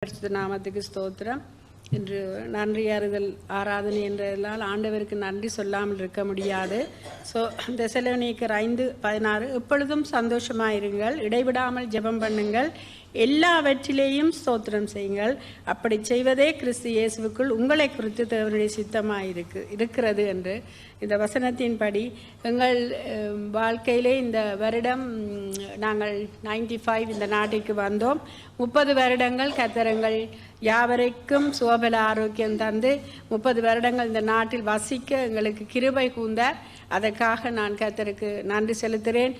பரிசுத்த நாமத்துக்கு ஸ்தோத்திரம். இன்று நன்றி அறிதல் ஆராதனை என்றதால் ஆண்டவருக்கு நன்றி சொல்லாமல் இருக்க முடியாது. தெசலோனிக்கர் 5:16 எப்பொழுதும் சந்தோஷமாயிருங்கள், இடைவிடாமல் ஜெபம் பண்ணுங்கள், எல்லாவற்றிலேயும் ஸ்தோத்திரம் செய்யுங்கள், அப்படி செய்வதே கிறிஸ்து இயேசுவுக்குள் உங்களை குறித்து தேவனுடைய சித்தமாயிருக்கிறது என்று இந்த வசனத்தின்படி எங்கள் வாழ்க்கையிலே இந்த வருடம் நாங்கள் 95 இந்த நாட்டிற்கு வந்தோம். 30 வருடங்கள் கர்த்தர் யாவருக்கும் சுகபல ஆரோக்கியம் தந்து 30 வருடங்கள் இந்த நாட்டில் வசிக்க எங்களுக்கு கிருபை கூந்தார். அதற்காக நான் கர்த்தருக்கு நன்றி செலுத்துகிறேன்.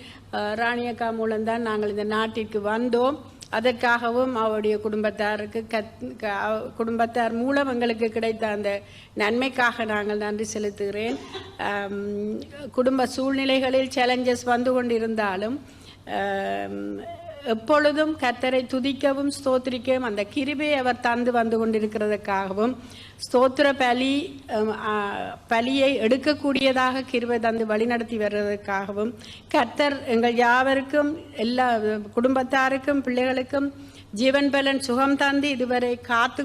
ராணியக்கா மூலம்தான் நாங்கள் இந்த நாட்டிற்கு வந்தோம். அதற்காகவும் அவருடைய குடும்பத்தார் மூலம் எங்களுக்கு கிடைத்த அந்த நன்மைக்காக நாங்கள் நன்றி செலுத்துகிறேன். குடும்ப சூழ்நிலைகளில் சேலஞ்சஸ் வந்து கொண்டிருந்தாலும் எப்பொழுதும் கர்த்தரை துதிக்கவும் ஸ்தோத்திரிக்கவும் அந்த கிருபை அவர் தந்து வந்து கொண்டிருக்கிறதுக்காகவும் ஸ்தோத்திர பலியை எடுக்கக்கூடியதாக கிருபை தந்து வழிநடத்தி வர்றதுக்காகவும் கர்த்தர் எங்கள் யாவருக்கும் எல்லா குடும்பத்தாருக்கும் பிள்ளைகளுக்கும் ஜீவன் பலன் சுகம் தந்து இதுவரை காத்து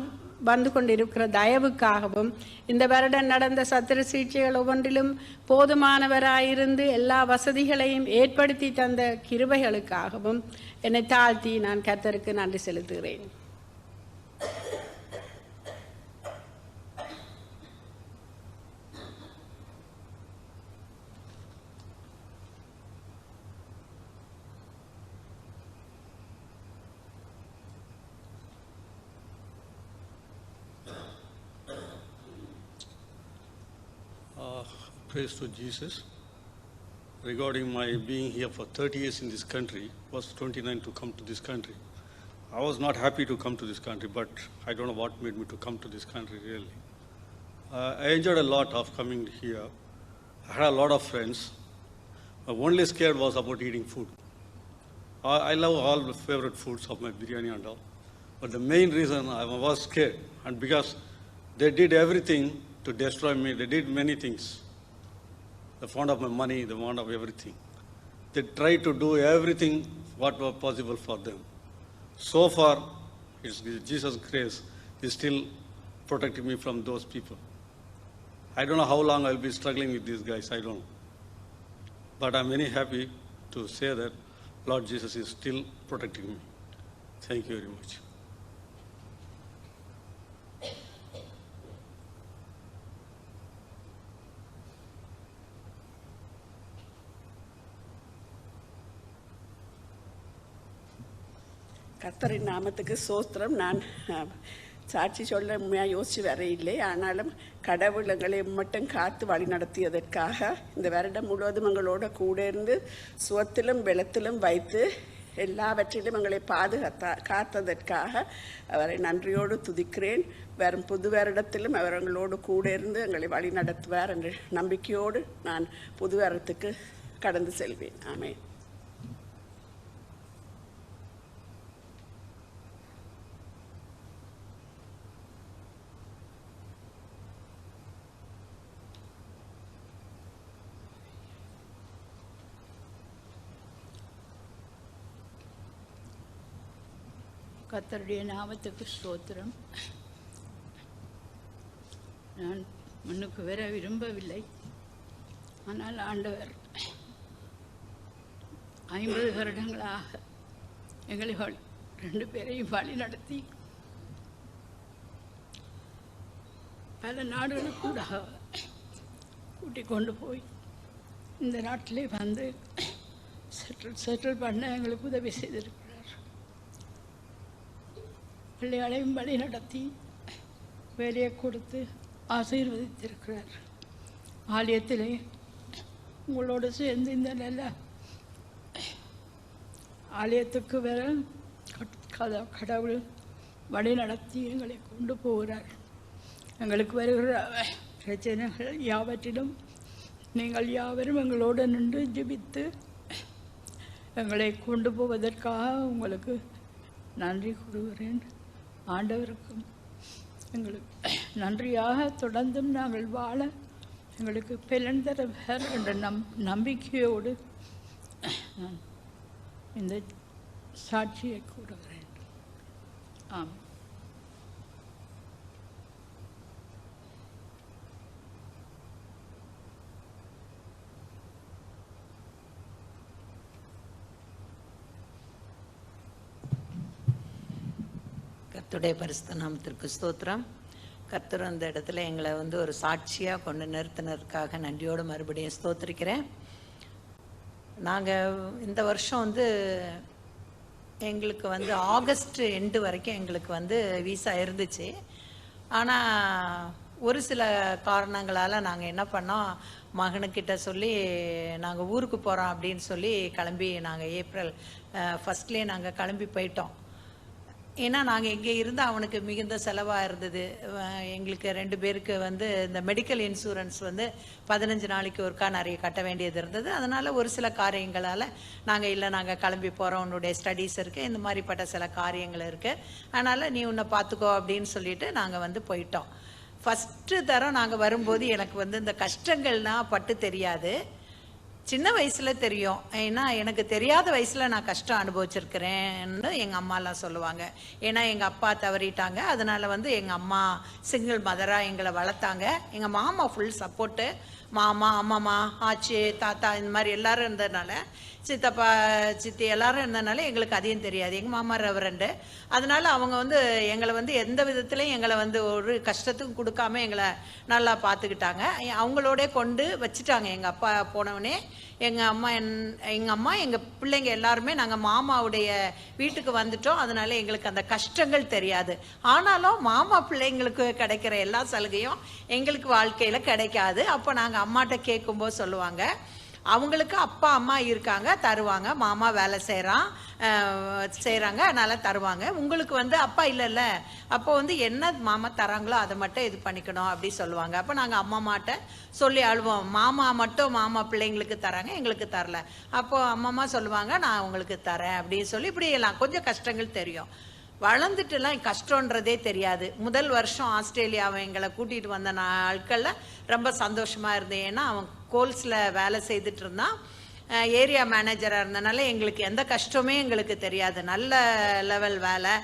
வந்து கொண்டிருக்கிற தயவுக்காகவும் இந்த வருடம் நடந்த சத்திர சிகிச்சைகள் ஒவ்வொன்றிலும் போதுமானவராயிருந்து எல்லா வசதிகளையும் ஏற்படுத்தி தந்த கிருபைகளுக்காகவும் என்னை தாழ்த்தி நான் கர்த்தருக்கு நன்றி செலுத்துகிறேன். Praise to Jesus. Regarding my being here for 30 years in this country, was 29 to come to this country. I was not happy to come to this country, but I don't know what made me to come to this country really. I enjoyed a lot of coming here. I had a lot of friends. My only scared was about eating food. I love all the favorite foods of my biryani and all. But the main reason I was scared, and because they did everything to destroy me, they did many things. They found of my money, they found of everything. They tried to do everything what was possible for them. So far, it's Jesus' grace is still protecting me from those people. I don't know how long I'll be struggling with these guys, I don't know. But I'm very happy to say that Lord Jesus is still protecting me. Thank you very much. கர்த்தரின் நாமத்துக்கு சோத்திரம். நான் சாட்சி சொல்ல உண்மையாக யோசித்து வர இல்லை. ஆனாலும் கடவுள் எங்களை மட்டும் காத்து வழி நடத்தியதற்காக இந்த வருடம் முழுவதும் எங்களோட கூட இருந்து சுவத்திலும் வெள்ளத்திலும் வைத்து எல்லாவற்றிலும் எங்களை காத்ததற்காக அவரை நன்றியோடு துதிக்கிறேன். வரும் புது வருடத்திலும் அவர் எங்களோடு கூட இருந்து எங்களை வழி நடத்துவார் என்ற நம்பிக்கையோடு நான் புது வருடத்துக்கு கடந்து செல்வேன். ஆமென். கர்த்தருடைய நாமத்துக்கு ஸ்தோத்திரம். நான் முன்னுக்கு வர விரும்பவில்லை. ஆனால் ஆண்டவர் 50 வருடங்களாக எங்களை 2 பேரையும் வழி நடத்தி பல நாடுகளுக்கு கூட கூட்டிக் கொண்டு போய் இந்த நாட்டிலே வந்து செட்டில் பண்ண எங்களுக்கு உதவி செய்திருக்கிறார். பிள்ளைகளையும் வழி நடத்தி வேலையை கொடுத்து ஆசீர்வதித்திருக்கிறார். ஆலயத்திலே உங்களோடு சேர்ந்து இந்த நல்ல ஆலயத்துக்கு வர கடவுள் வழி நடத்தி எங்களை கொண்டு போகிறார். எங்களுக்கு வருகிற பிரச்சனைகள் யாவற்றிலும் நீங்கள் யாவரும் எங்களோடு நின்று ஜெபித்து எங்களை கொண்டு போவதற்காக உங்களுக்கு நன்றி கூறுகிறேன். ஆண்டவருக்கும் எங்களுக்கு நன்றியாக தொடர்ந்தும் நாங்கள் வாழ எங்களுக்கு பலன் தருவார் என்ற நம்பிக்கையோடு நான் இந்த சாட்சியை கூறுகிறேன். ஆமாம். கர்த்தருடைய பரிசுத்த நாமத்திற்கு ஸ்தோத்திரம். கர்த்தர் அந்த இடத்துல எங்களை ஒரு சாட்சியாக கொண்டு நிறுத்தினதுக்காக நன்றியோடு மறுபடியும் ஸ்தோத்திரிக்கிறேன். நாங்கள் இந்த வருஷம் எங்களுக்கு ஆகஸ்ட் எண்டு வரைக்கும் எங்களுக்கு வீசா இருந்துச்சு. ஆனால் ஒரு சில காரணங்களால் நாங்கள் என்ன பண்ணோம், மகனுக்கிட்ட சொல்லி நாங்கள் ஊருக்கு போகிறோம் அப்படின்னு சொல்லி கிளம்பி நாங்கள் ஏப்ரல் ஃபஸ்ட்லேயே நாங்கள் கிளம்பி போயிட்டோம். ஏன்னா நாங்கள் இங்கே இருந்து அவனுக்கு மிகுந்த செலவாக இருந்தது. எங்களுக்கு 2 பேருக்கு இந்த மெடிக்கல் இன்சூரன்ஸ் 15 நாளைக்கு ஒருக்கா நிறைய கட்ட வேண்டியது இருந்தது. அதனால் ஒரு சில காரியங்களால் நாங்கள் கிளம்பி போகிறோம், உன்னுடைய ஸ்டடீஸ் இருக்குது, இந்த மாதிரிப்பட்ட சில காரியங்கள் இருக்குது, அதனால் நீ உன்னை பார்த்துக்கோ அப்படின்னு சொல்லிட்டு நாங்கள் போயிட்டோம். ஃபஸ்ட்டு தரம் நாங்கள் வரும்போது எனக்கு இந்த கஷ்டங்கள்னால் பட்டு தெரியாது, சின்ன வயசில் தெரியும். ஏன்னா எனக்கு தெரியாத வயசில் நான் கஷ்டம் அனுபவிச்சிருக்கிறேன்னு எங்கள் அம்மாலாம் சொல்லுவாங்க. ஏன்னா எங்கள் அப்பா தவறிட்டாங்க, அதனால் எங்கள் அம்மா சிங்கிள் மதராக எங்களை வளர்த்தாங்க. எங்கள் மாமா ஃபுல் சப்போர்ட்டு, மாமா அம்மாமா ஆச்சி தாத்தா இந்த மாதிரி எல்லோரும் இருந்ததுனால, சித்தப்பா சித்தி எல்லாரும் இருந்ததுனால எங்களுக்கு அதையும் தெரியாது. எங்கள் மாமா ரெவரண்டு, அதனால அவங்க எங்களை எந்த விதத்துலையும் எங்களை ஒரு கஷ்டத்துக்கும் கொடுக்காம எங்களை நல்லா பார்த்துக்கிட்டாங்க. அவங்களோட கொண்டு வச்சுட்டாங்க. எங்கள் அப்பா போனவனே எங்கள் அம்மா எங்கள் பிள்ளைங்க எல்லாருமே நாங்கள் மாமாவுடைய வீட்டுக்கு வந்துட்டோம். அதனால எங்களுக்கு அந்த கஷ்டங்கள் தெரியாது. ஆனாலும் மாமா பிள்ளைங்களுக்கு கிடைக்கிற எல்லா சலுகையும் எங்களுக்கு வாழ்க்கையில் கிடைக்காது. அப்போ நாங்கள் அம்மாட்ட கேட்கும்போது சொல்லுவாங்க, அவங்களுக்கு அப்பா அம்மா இருக்காங்க, தருவாங்க, மாமா வேலை செய்கிறாங்க, அதனால் தருவாங்க. உங்களுக்கு அப்பா இல்லைல்ல, அப்போ என்ன மாமா தராங்களோ அதை மட்டும் இது பண்ணிக்கணும் அப்படி சொல்லுவாங்க. அப்போ நாங்கள் அம்மாட்ட சொல்லி அழுவோம், மாமா மட்டும் மாமா பிள்ளைங்களுக்கு தராங்க, எங்களுக்கு தரல. அப்போது அம்மா சொல்லுவாங்க, நான் உங்களுக்கு தரேன் அப்படின்னு சொல்லி இப்படி எல்லாம் கொஞ்சம் கஷ்டங்கள் தெரியும். வளர்ந்துட்டுலாம் கஷ்டன்றதே தெரியாது. முதல் வருஷம் ஆஸ்திரேலியாவை எங்களை கூட்டிகிட்டு வந்த நாட்களில் ரொம்ப சந்தோஷமாக இருந்தேன். ஏன்னா அவன் கோல்ஸில் வேலை செய்துட்டு இருந்தான், ஏரியா மேனேஜராக இருந்தனால எங்களுக்கு எந்த கஷ்டமே எங்களுக்கு தெரியாது. நல்ல லெவல் வேலை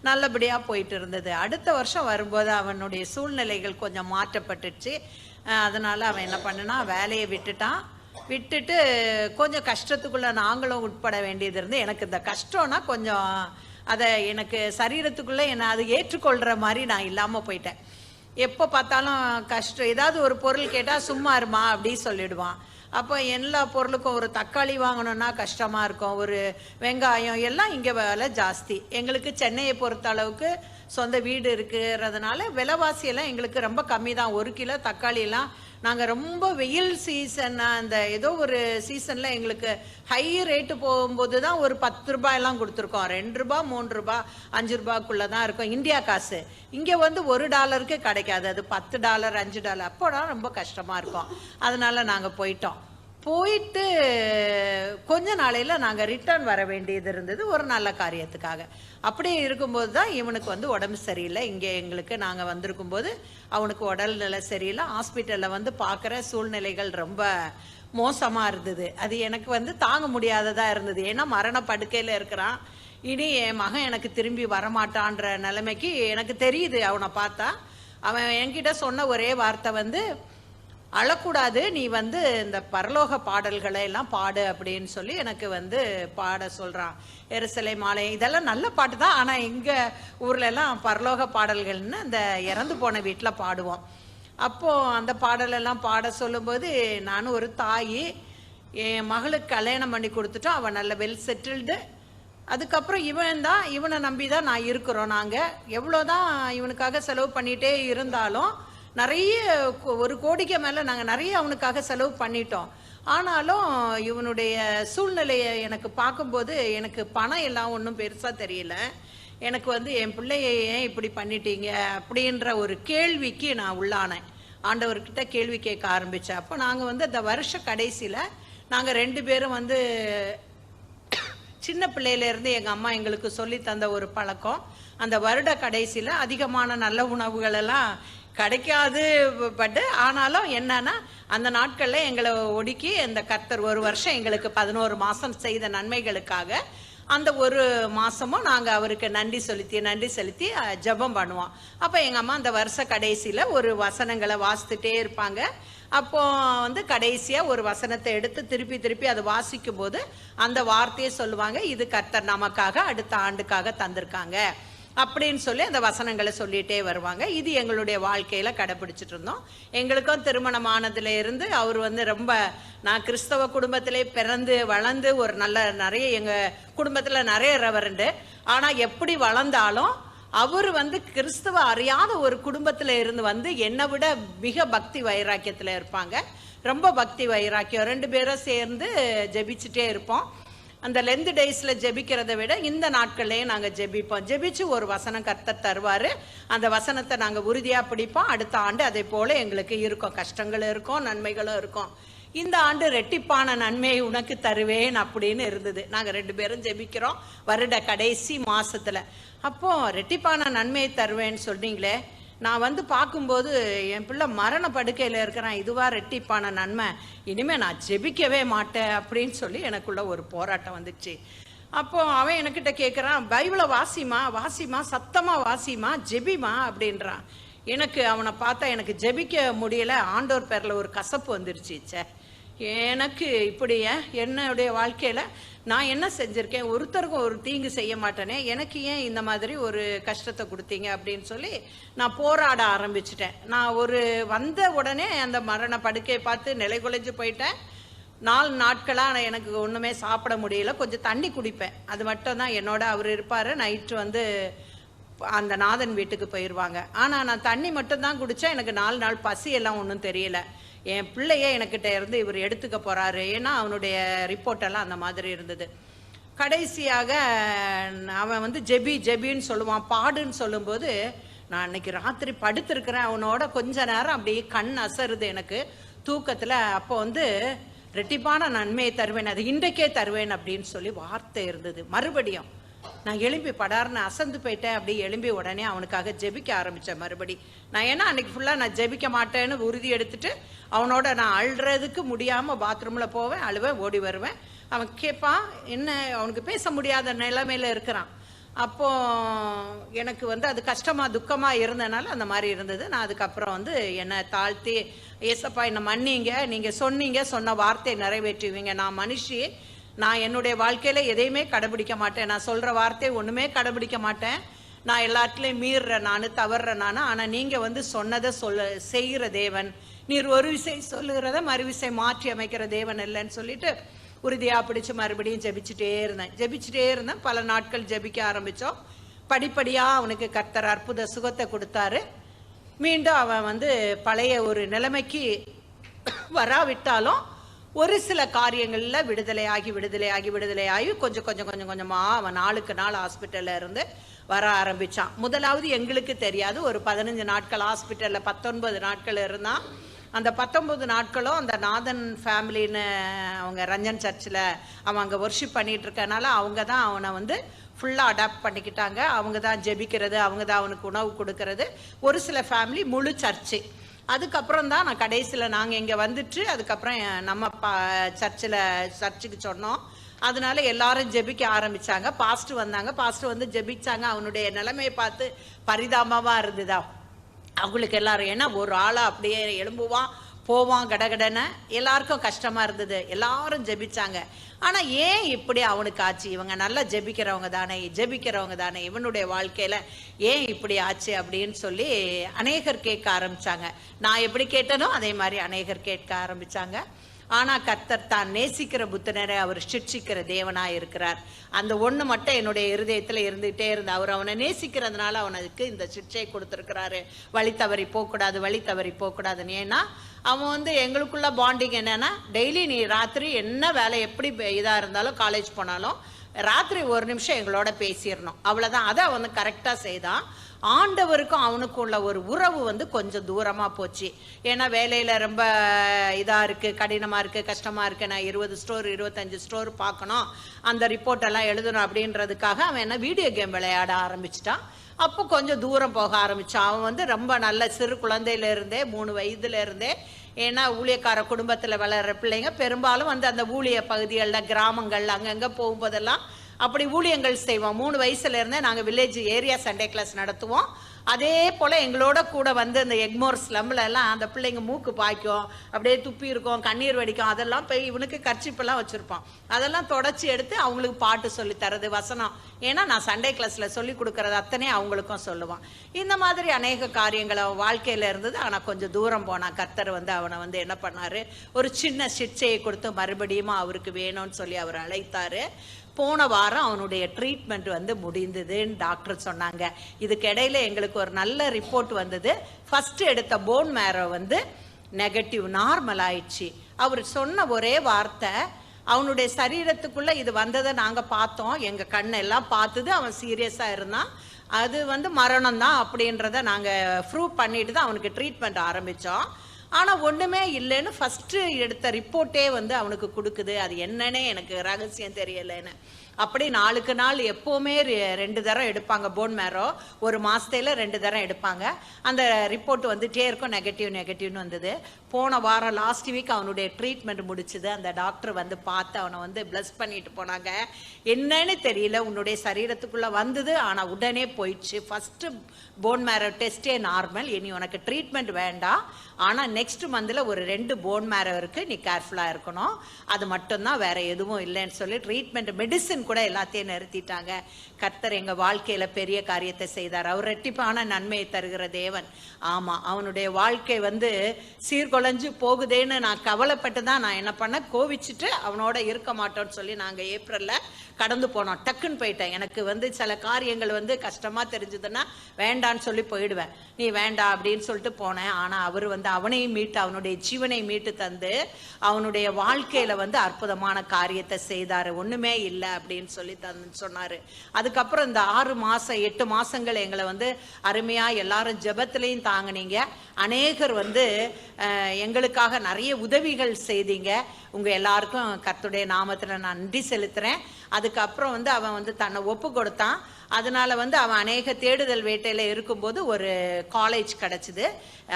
நல்லபடியாக போயிட்டு இருந்தது. அடுத்த வருஷம் வரும்போது அவனுடைய சூழ்நிலைகள் கொஞ்சம் மாற்றப்பட்டுச்சு. அதனால் அவன் என்ன பண்ணனா, வேலையை விட்டுட்டு கொஞ்சம் கஷ்டத்துக்குள்ளே நாங்களும் உட்பட வேண்டியது இருந்து, எனக்கு இந்த கஷ்டம்னா கொஞ்சம் அதை எனக்கு சரீரத்துக்குள்ளே என்னை அது ஏற்றுக்கொள்கிற மாதிரி நான் இல்லாமல் போயிட்டேன். எப்போ பார்த்தாலும் கஷ்டம், ஏதாவது ஒரு பொருள் கேட்டால் சும்மா இருமா அப்படி சொல்லிடுவான். அப்போ எல்லா பொருளுக்கும் ஒரு தக்காளி வாங்கணுன்னா கஷ்டமாக இருக்கும், ஒரு வெங்காயம் எல்லாம் இங்கே விலை ஜாஸ்தி. எங்களுக்கு சென்னையை பொறுத்த அளவுக்கு சொந்த வீடு இருக்கிறதுனால விலைவாசியெல்லாம் எங்களுக்கு ரொம்ப கம்மி தான். 1 கிலோ தக்காளியெல்லாம் நாங்கள் ரொம்ப வெயில் சீசன், அந்த ஏதோ ஒரு சீசனில் எங்களுக்கு ஹை ரேட்டு போகும்போது தான் ஒரு 10 ரூபாயெல்லாம் கொடுத்துருக்கோம். 2 ரூபா 3 ரூபா 5 ரூபாய்க்குள்ளே தான் இருக்கும் இந்தியா காசு. இங்கே $1 கிடைக்காது, அது $10 $5. அப்போனா ரொம்ப கஷ்டமாக இருக்கும். அதனால் நாங்கள் போயிட்டு கொஞ்ச நாளையில் நாங்கள் ரிட்டர்ன் வர வேண்டியது இருந்தது ஒரு நல்ல காரியத்துக்காக. அப்படியே இருக்கும்போது தான் இவனுக்கு உடம்பு சரியில்லை. இங்கே எங்களுக்கு நாங்கள் வந்திருக்கும்போது அவனுக்கு உடல்நிலை சரியில்லை. ஹாஸ்பிட்டலில் பார்க்குற சூழ்நிலைகள் ரொம்ப மோசமாக இருந்தது. அது எனக்கு தாங்க முடியாததாக இருந்தது. ஏன்னா மரண படுக்கையில் இருக்கிறான். இனி என் மகன் எனக்கு திரும்பி வரமாட்டான்ற நிலைமைக்கு எனக்கு தெரியுது. அவனை பார்த்தா அவன் என்கிட்ட சொன்ன ஒரே வார்த்தை அழக்கூடாது, நீ இந்த பரலோக பாடல்களை எல்லாம் பாடு அப்படின்னு சொல்லி எனக்கு பாட சொல்கிறான். எருசலேம் ஆலயம் இதெல்லாம் நல்ல பாட்டு தான், ஆனால் எங்கள் ஊர்லெல்லாம் பரலோக பாடல்கள்னு அந்த இறந்து போன வீட்டில் பாடுவோம். அப்போது அந்த பாடலெல்லாம் பாட சொல்லும்போது, நானும் ஒரு தாய், என் மகளுக்கு கல்யாணம் பண்ணி கொடுத்துட்டோம், அவன் நல்ல வெல் செட்டில்டு. அதுக்கப்புறம் இவனை நம்பி தான் நான் இருக்கிறோம். நாங்கள் எவ்வளோதான் இவனுக்காக செலவு பண்ணிகிட்டே இருந்தாலும் நிறைய 1 கோடிக்கு மேலே நாங்கள் நிறைய அவனுக்காக செலவு பண்ணிட்டோம். ஆனாலும் இவனுடைய சூழ்நிலையை எனக்கு பார்க்கும்போது எனக்கு பணம் எல்லாம் ஒன்றும் பெருசாக தெரியல. எனக்கு என் பிள்ளைய ஏன் இப்படி பண்ணிட்டீங்க அப்படின்ற ஒரு கேள்விக்கு நான் உள்ளானேன். ஆண்டவர்கிட்ட கேள்வி கேட்க ஆரம்பித்தேன். அப்போ நாங்கள் அந்த வருஷ கடைசியில் நாங்கள் 2 பேரும் சின்ன பிள்ளையிலேருந்து எங்கள் அம்மா எங்களுக்கு சொல்லி தந்த ஒரு பழக்கம், அந்த வருட கடைசியில் அதிகமான நல்ல உணவுகளெல்லாம் கிடைக்காது. பட் ஆனாலும் என்னன்னா, அந்த நாட்களில் எங்களை ஒடுக்கி அந்த கர்த்தர் 1 வருஷம் எங்களுக்கு 11 மாதம் செய்த நன்மைகளுக்காக அந்த 1 மாதமும் நாங்கள் அவருக்கு நன்றி செலுத்தி ஜெபம் பண்ணுவோம். அப்போ எங்கள் அம்மா அந்த வருஷ கடைசியில் ஒரு வசனங்களை வாசித்துட்டே இருப்பாங்க. அப்போ கடைசியாக ஒரு வசனத்தை எடுத்து திருப்பி அதை வாசிக்கும் போது அந்த வார்த்தையை சொல்லுவாங்க, இது கர்த்தர் நமக்காக அடுத்த ஆண்டுக்காக தந்திருக்காங்க. அப்படின்னு சொல்லி அந்த வசனங்களை சொல்லிகிட்டே வருவாங்க. இது எங்களுடைய வாழ்க்கையில் கடைப்பிடிச்சிட்டு இருந்தோம். எங்களுக்கும் திருமணமானதுல இருந்து அவர் வந்து ரொம்ப, நான் கிறிஸ்தவ குடும்பத்திலே பிறந்து வளர்ந்து ஒரு நிறைய எங்கள் குடும்பத்தில் நிறைய ரெவரண்டு, ஆனால் எப்படி வளர்ந்தாலும் அவர் வந்து கிறிஸ்தவ அறியாத ஒரு குடும்பத்தில் இருந்து வந்து என்னை விட மிக பக்தி வைராக்கியத்தில் இருப்பாங்க. ரொம்ப பக்தி வைராக்கியம். 2 பேரும் சேர்ந்து ஜெபிச்சுட்டே இருப்போம். அந்த லென்த் டேஸில் ஜெபிக்கிறத விட இந்த நாட்கள்லேயே நாங்கள் ஜெபிப்போம். ஜெபிச்சு ஒரு வசனம் கர்த்தர் தருவார். அந்த வசனத்தை நாங்கள் உறுதியாக பிடிப்போம். அடுத்த ஆண்டு அதே போல் எங்களுக்கு இருக்கும், கஷ்டங்களும் இருக்கும், நன்மைகளும் இருக்கும். இந்த ஆண்டு ரெட்டிப்பான நன்மையை உனக்கு தருவேன் அப்படின்னு இருந்தது. நாங்கள் 2 பேரும் ஜெபிக்கிறோம் வருட கடைசி மாசத்துல. அப்போ ரெட்டிப்பான நன்மையை தருவேன்னு சொல்றீங்களே, நான் வந்து பார்க்கும்போது என் பிள்ளை மரண படுக்கையில் இருக்கிறான், இதுவா ரெட்டிப்பான நன்மை, இனிமேல் நான் ஜெபிக்கவே மாட்டேன் அப்படின்னு சொல்லி எனக்குள்ள ஒரு போராட்டம் வந்துச்சு. அப்போ அவன் என்கிட்ட கேட்குறான், பைபிளை வாசிமா சத்தமாக வாசிமா, ஜெபிமா அப்படின்றான். எனக்கு அவனை பார்த்தா எனக்கு ஜெபிக்க முடியல. ஆண்டோர் பேரில் ஒரு கசப்பு வந்துருச்சு. எனக்கு இப்படி என்னுடைய வாழ்க்கையில் நான் என்ன செஞ்சுருக்கேன், ஒருத்தருக்கும் ஒரு தீங்கு செய்ய மாட்டேனே, எனக்கு ஏன் இந்த மாதிரி ஒரு கஷ்டத்தை கொடுத்தீங்க அப்படின்னு சொல்லி நான் போராட ஆரம்பிச்சிட்டேன். நான் வந்த உடனே அந்த மரண படுக்கையை பார்த்து நிலை குலைஞ்சு போயிட்டேன். 4 நாட்களாக எனக்கு ஒன்றுமே சாப்பிட முடியல. கொஞ்சம் தண்ணி குடிப்பேன், அது மட்டும் தான் என்னோட. அவர் இருப்பார், நைட்டு வந்து அந்த நாதன் வீட்டுக்கு போயிடுவாங்க. ஆனால் நான் தண்ணி மட்டும்தான் குடித்தேன். எனக்கு 4 நாள் பசியெல்லாம் ஒன்றும் தெரியல. என் பிள்ளையே எனக்கிட்ட இருந்து இவர் எடுத்துக்க போகிறாரு, ஏன்னா அவனுடைய ரிப்போர்ட்டெல்லாம் அந்த மாதிரி இருந்தது. கடைசியாக அவன் வந்து ஜெபின்னு சொல்லுவான், பாடுன்னு சொல்லும்போது நான் அன்னைக்கு ராத்திரி படுத்திருக்கிறேன் அவனோட கொஞ்ச நேரம், அப்படியே கண் அசருது எனக்கு தூக்கத்தில். அப்போ வந்து ரெட்டிப்பான நன்மையை தருவேன், அது இன்றைக்கே தருவேன் அப்படின்னு சொல்லி வார்த்தை இருந்தது. மறுபடியும் நான் எழும்பி படார்னு அசந்து போயிட்டேன். அப்படி எழும்பி உடனே அவனுக்காக ஜெபிக்க ஆரம்பித்தேன் மறுபடி. நான் ஏன்னா அன்னைக்கு ஃபுல்லாக நான் ஜெபிக்க மாட்டேன்னு உறுதி எடுத்துட்டு அவனோட நான் அழுறதுக்கு முடியாமல் பாத்ரூமில் போவேன், அழுவேன், ஓடி வருவேன். அவன் கேட்பான், என்ன அவனுக்கு பேச முடியாத நிலைமையில் இருக்கிறான். அப்போ எனக்கு வந்து அது கஷ்டமாக துக்கமாக இருந்தனால அந்த மாதிரி இருந்தது. நான் அதுக்கப்புறம் வந்து என்னை தாழ்த்தி, ஏசப்பா என்னை மன்னிங்க, நீங்கள் சொன்ன வார்த்தையை நிறைவேற்றுவீங்க. நான் மனுஷி, நான் என்னுடைய வாழ்க்கையில் எதையுமே கடைபிடிக்க மாட்டேன், நான் சொல்கிற வார்த்தை ஒன்றுமே கடைபிடிக்க மாட்டேன், நான் எல்லாத்துலேயும் மீறுறேன், நான் தவறுறேன் நான். ஆனால் நீங்கள் வந்து சொன்னதை செய்கிற தேவன், நீர் ஒரு விசை சொல்லுகிறத மறுவிசை மாற்றி அமைக்கிற தேவன் இல்லைன்னு சொல்லிட்டு உறுதியாக பிடிச்சி மறுபடியும் ஜெபிச்சுட்டே இருந்தேன். பல நாட்கள் ஜெபிக்க ஆரம்பித்தோம். படிப்படியாக அவனுக்கு கர்த்தர் அற்புத சுகத்தை கொடுத்தாரு. மீண்டும் அவன் வந்து பழைய ஒரு நிலைமைக்கு வராவிட்டாலும் ஒரு சில காரியங்களில் விடுதலையாகி கொஞ்சமாக அவன் நாளுக்கு நாள் ஹாஸ்பிட்டலில் இருந்து வர ஆரம்பித்தான். முதலாவது எங்களுக்கு தெரியாது, ஒரு 15 நாட்கள் ஹாஸ்பிட்டலில் 19 நாட்கள் இருந்தான். அந்த 19 நாட்களும் அந்த நாதன் ஃபேமிலின்னு அவங்க ரஞ்சன் சர்ச்சில் அவன் அங்கே ஒர்ஷிப் பண்ணிகிட்டு இருக்கனால அவங்க தான் அவனை வந்து ஃபுல்லாக அடாப்ட் பண்ணிக்கிட்டாங்க. அவங்க தான் ஜெபிக்கிறது, அவங்க தான் அவனுக்கு உணவு கொடுக்கறது. ஒரு சில ஃபேமிலி முழு சர்ச்சு. அதுக்கப்புறம் தான் நான் கடைசியில் நாங்கள் இங்கே வந்துட்டு அதுக்கப்புறம் நம்ம சர்ச்சுக்கு சொன்னோம். அதனால எல்லாரும் ஜெபிக்க ஆரம்பித்தாங்க. பாஸ்டர் வந்தாங்க, பாஸ்டர் வந்து ஜெபிச்சாங்க. அவனுடைய நிலைமையை பார்த்து பரிதாபமாக இருந்ததா அவங்களுக்கு எல்லாரும். ஏன்னா ஒரு ஆளாக அப்படியே எழும்புவான் போவான் கடகடன்னு, எல்லாருக்கும் கஷ்டமாக இருந்தது. எல்லாரும் ஜெபிச்சாங்க. ஆனால் ஏன் இப்படி அவனுக்கு ஆச்சு, இவங்க நல்லா ஜெபிக்கிறவங்க தானே, இவனுடைய வாழ்க்கையில் ஏன் இப்படி ஆச்சு அப்படின்னு சொல்லி அநேகர் கேட்க ஆரம்பித்தாங்க. நான் எப்படி கேட்டனோ அதே மாதிரி அநேகர் கேட்க ஆரம்பித்தாங்க. ஆனால் கர்த்தர் தான் நேசிக்கிற புத்தனரை அவர் சிட்சிக்கிற தேவனாக இருக்கிறார். அந்த ஒன்று மட்டும் என்னுடைய இருதயத்தில் இருந்துகிட்டே இருந்தார். அவர் அவனை நேசிக்கிறதுனால அவனுக்கு இந்த சிட்சையை கொடுத்துருக்கிறாரு. வழி தவறி போகக்கூடாதுன்னு. ஏன்னா அவன் வந்து எங்களுக்குள்ள பாண்டிங் என்னன்னா, டெய்லி நீ ராத்திரி என்ன வேலை எப்படி இதாக இருந்தாலும், காலேஜ் போனாலும் ராத்திரி 1 நிமிஷம் எங்களோட பேசிடணும், அவ்வளோதான். அதை அவன் வந்து கரெக்டாக செய்தான். ஆண்டவருக்கும் அவனுக்கும் உள்ள ஒரு உறவு வந்து கொஞ்சம் தூரமாக போச்சு. ஏன்னா வேலையில் ரொம்ப இதாக இருக்குது, கடினமாக இருக்குது, கஷ்டமாக இருக்குது. நான் 20 ஸ்டோர் 25 ஸ்டோர் பார்க்கணும், அந்த ரிப்போர்ட்டெல்லாம் எழுதணும் அப்படின்றதுக்காக அவன் என்ன வீடியோ கேம் விளையாட ஆரம்பிச்சிட்டான். அப்போ கொஞ்சம் தூரம் போக ஆரம்பித்தான். அவன் வந்து ரொம்ப நல்ல சிறு குழந்தையிலேருந்தே 3 வயதுலேருந்தே, ஏன்னா ஊழியக்கார குடும்பத்தில் வளர்கிற பிள்ளைங்க பெரும்பாலும் வந்து அந்த ஊழிய பகுதிகளில் கிராமங்கள் அங்கங்கே போகும்போதெல்லாம் அப்படி ஊழியங்கள் செய்வோம். 3 வயசுலேருந்தே நாங்கள் வில்லேஜ் ஏரியா சண்டே கிளாஸ் நடத்துவோம். அதே போல் எங்களோட கூட வந்து இந்த எக்மோர் ஸ்லம்ல எல்லாம் அந்த பிள்ளைங்க மூக்கு பாய்க்கும், அப்படியே துப்பி இருக்கும், கண்ணீர் வடிக்கும். அதெல்லாம் போய் இவனுக்கு கர்ச்சிப்பெல்லாம் வச்சுருப்பான். அதெல்லாம் தொடச்சி எடுத்து அவங்களுக்கு பாட்டு சொல்லி தரது, வசனம். ஏன்னா நான் சண்டே கிளாஸில் சொல்லி கொடுக்கறது அத்தனை அவங்களுக்கும் சொல்லுவான். இந்த மாதிரி அநேக காரியங்கள் அவன் வாழ்க்கையில் இருந்தது. ஆனால் கொஞ்சம் தூரம் போனான். கர்த்தர் வந்து அவனை வந்து என்ன பண்ணார், ஒரு சின்ன சிக்ஷையை கொடுத்து மறுபடியும் அவருக்கு வேணும்னு சொல்லி அவர் அழைத்தார். போன வாரம் அவனுடைய ட்ரீட்மெண்ட் வந்து முடிந்ததுன்னு டாக்டர் சொன்னாங்க. இதுக்கு இடையில எங்களுக்கு ஒரு நல்ல ரிப்போர்ட் வந்தது. ஃபர்ஸ்ட் எடுத்த போன் மேரோ வந்து நெகட்டிவ், நார்மல் ஆயிடுச்சு. அவர் சொன்ன ஒரே வார்த்தை, அவனுடைய சரீரத்துக்குள்ள இது வந்ததை நாங்க பார்த்தோம், எங்க கண்ணெல்லாம் பார்த்தது, அவன் சீரியஸா இருந்தான், அது வந்து மரணம் தான் அப்படின்றத நாங்க ப்ரூவ் பண்ணிட்டு தான் அவனுக்கு ட்ரீட்மெண்ட் ஆரம்பிச்சோம். ஆனால் ஒன்றுமே இல்லைன்னு ஃபஸ்ட்டு எடுத்த ரிப்போர்ட்டே வந்து அவனுக்கு கொடுக்குது. அது என்னன்னே எனக்கு ரகசியம் தெரியலைன்னு. அப்படி நாளுக்கு நாள் எப்போவுமே 2 தரம் எடுப்பாங்க போன் மேரோ, ஒரு மாதத்துல 2 தரம் எடுப்பாங்க. அந்த ரிப்போர்ட் வந்துட்டே இருக்கும், நெகட்டிவ்னு வந்தது. போன வாரம் லாஸ்ட் வீக் அவனுடைய ட்ரீட்மெண்ட் முடிச்சுது. அந்த டாக்டர் வந்து பார்த்து அவனை வந்து பிளஸ் பண்ணிட்டு போனாங்க. என்னன்னு தெரியல, உன்னுடைய சரீரத்துக்குள்ளே வந்தது ஆனால் உடனே போயிடுச்சு. ஃபஸ்ட்டு போன் மேரோ டெஸ்டே நார்மல், இனி உனக்கு ட்ரீட்மெண்ட் வேண்டாம், ஆனால் நெக்ஸ்ட் மந்தில் ஒரு 2 போன் மேரோ இருக்குது, நீ கேர்ஃபுல்லாக இருக்கணும், அது மட்டும்தான், வேற எதுவும் இல்லைன்னு சொல்லி ட்ரீட்மெண்ட் மெடிசின் கூட எல்லாத்தையும் நிறுத்திட்டாங்க. கர்த்தர் எங்க வாழ்க்கையில பெரிய காரியத்தை செய்தார். அவர் ரெட்டிப்பான நன்மையை தருகிற தேவன். ஆமா, அவனுடைய வாழ்க்கை வந்து சீர்குலைஞ்சு போகுதேன்னு நான் கவலைப்பட்டு தான் நான் என்ன பண்ண, கோவிச்சுட்டு அவனோட இருக்க மாட்டோம்னு சொல்லி நாங்க ஏப்ரல்ல கடந்து போனோம். டக்குன்னு போயிட்டேன். எனக்கு வந்து சில காரியங்கள் வந்து கஷ்டமா தெரிஞ்சதுன்னா வேண்டான்னு சொல்லி போயிடுவேன். நீ வேண்டாம் அப்படின்னு சொல்லிட்டு போனேன். ஆனா அவர் வந்து அவனையும் மீட்டு, அவனுடைய ஜீவனை மீட்டு தந்து அவனுடைய வாழ்க்கையில வந்து அற்புதமான காரியத்தை செய்தாரு. ஒண்ணுமே இல்லை அப்படின்னு சொல்லி சொன்னாரு. அதுக்கப்புறம் இந்த 6 மாசம் 8 மாசங்கள் எங்களை வந்து அருமையா எல்லாரும் ஜெபத்திலையும் தாங்கினீங்க. அநேகர் வந்து எங்களுக்காக நிறைய உதவிகள் செய்தீங்க. உங்க எல்லாருக்கும் கர்த்தருடைய நாமத்துல நான் நன்றி செலுத்துறேன். அதுக்கப்புறம் வந்து அவன் வந்து தன்னை ஒப்பு கொடுத்தான். அதனால வந்து அவன் அநேக தேடுதல் வேட்டையில இருக்கும்போது ஒரு காலேஜ் கிடைச்சிது.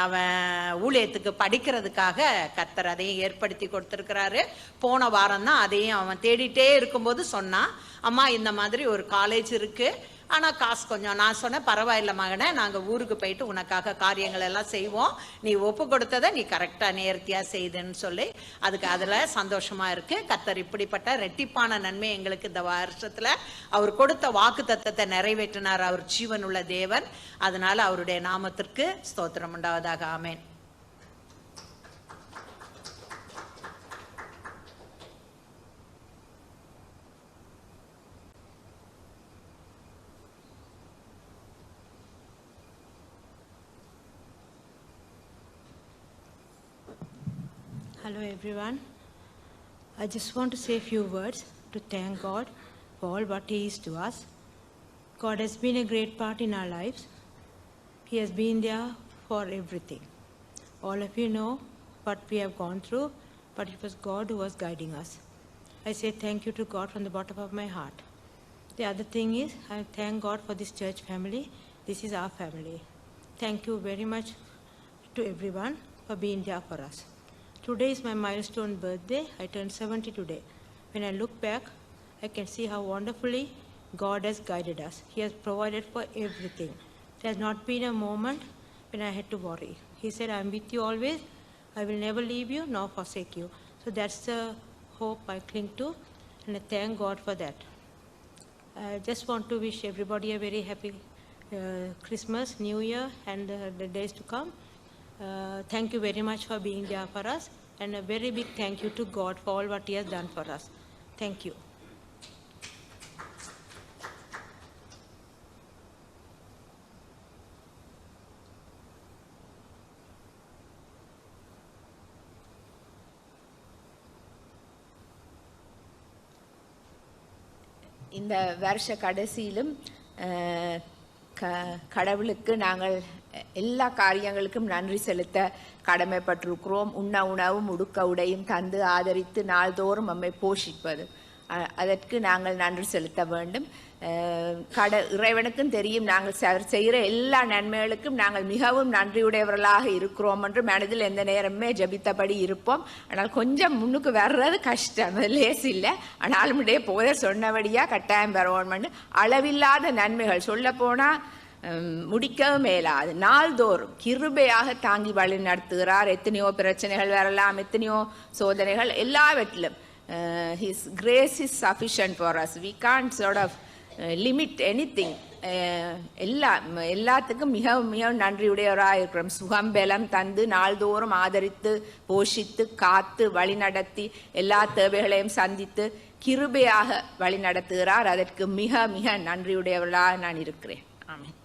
அவன் ஊழியத்துக்கு படிக்கிறதுக்காக கர்த்தர் அதையும் ஏற்படுத்தி கொடுத்துருக்கிறாரு. போன வாரம் தான் அதையும் அவன் தேடிட்டே இருக்கும்போது சொன்னான், அம்மா இந்த மாதிரி ஒரு காலேஜ் இருக்கு, ஆனால் காசு கொஞ்சம். நான் சொன்னேன், பரவாயில்ல மகனே, நாங்கள் ஊருக்கு போயிட்டு உனக்காக காரியங்கள் எல்லாம் செய்வோம், நீ ஒப்பு கொடுத்ததை நீ கரெக்டாக நேர்த்தியாக செய்துன்னு சொல்லி அதுக்கு அதில் சந்தோஷமாக இருக்குது. கர்த்தர் இப்படிப்பட்ட ரெட்டிப்பான நன்மை எங்களுக்கு இந்த வருஷத்தில் அவர் கொடுத்த வாக்கு தத்தத்தை நிறைவேற்றினார். அவர் ஜீவனுள்ள தேவன். அதனால அவருடைய நாமத்திற்கு ஸ்தோத்திரம் உண்டாவதாக. ஆமேன். Hello everyone. I just want to say a few words to thank God for all what He is to us. God has been a great part in our lives. He has been there for everything. All of you know what we have gone through, but it was God who was guiding us. I say thank you to God from the bottom of my heart. The other thing is, I thank God for this church family. This is our family. Thank you very much to everyone for being there for us. Today is my milestone birthday. I turned 70 today. When I look back, I can see how wonderfully God has guided us. He has provided for everything. There has not been a moment when I had to worry. He said, I am with you always. I will never leave you nor forsake you. So that's the hope I cling to, and I thank God for that. I just want to wish everybody a very happy Christmas, New Year, and the days to come. Thank you very much for being there for us, and a very big thank you to God for all what He has done for us. Thank you. இந்த வருஷ கடைசியிலும் கடவுளுக்கு நாங்கள் எல்லா காரியங்களுக்கும் நன்றி செலுத்த கடமைப்பட்டிருக்கிறோம். உண்ண உணவும் உடுக்க உடையும் தந்து ஆதரித்து நாள்தோறும் நம்மை போஷிப்பது, அதற்கு நாங்கள் நன்றி செலுத்த வேண்டும். இறைவனுக்கும் தெரியும் நாங்கள் செய்கிற எல்லா நன்மைகளுக்கும் நாங்கள் மிகவும் நன்றியுடையவர்களாக இருக்கிறோம் என்று மனதில் எந்த நேரமே ஜபித்தபடி இருப்போம். ஆனால் கொஞ்சம் முன்னுக்கு வர்றது கஷ்டம், அது லேஸ் இல்லை. ஆனாலும் போத சொன்னபடியாக கட்டாயம் பெறவோம்னு அளவில்லாத நன்மைகள் சொல்ல போனால் முடிக்கவும் மேலாது. நாள்தோறும் கிருபையாக தாங்கி வழி நடத்துகிறார். எத்தனையோ பிரச்சனைகள் வரலாம், எத்தனையோ சோதனைகள், எல்லாவற்றிலும் His grace is sufficient for us. We can't sort of limit anything. எல்லாத்துக்கும் மிக மிக நன்றியுடையவராக இருக்கிறோம். சுகம் பலம் தந்து நாள்தோறும் ஆதரித்து போஷித்து காத்து வழி நடத்தி எல்லா தேவைகளையும் சந்தித்து கிருபையாக வழி நடத்துகிறார். அதற்கு மிக மிக நன்றியுடையவராக நான் இருக்கிறேன். ஆமென்.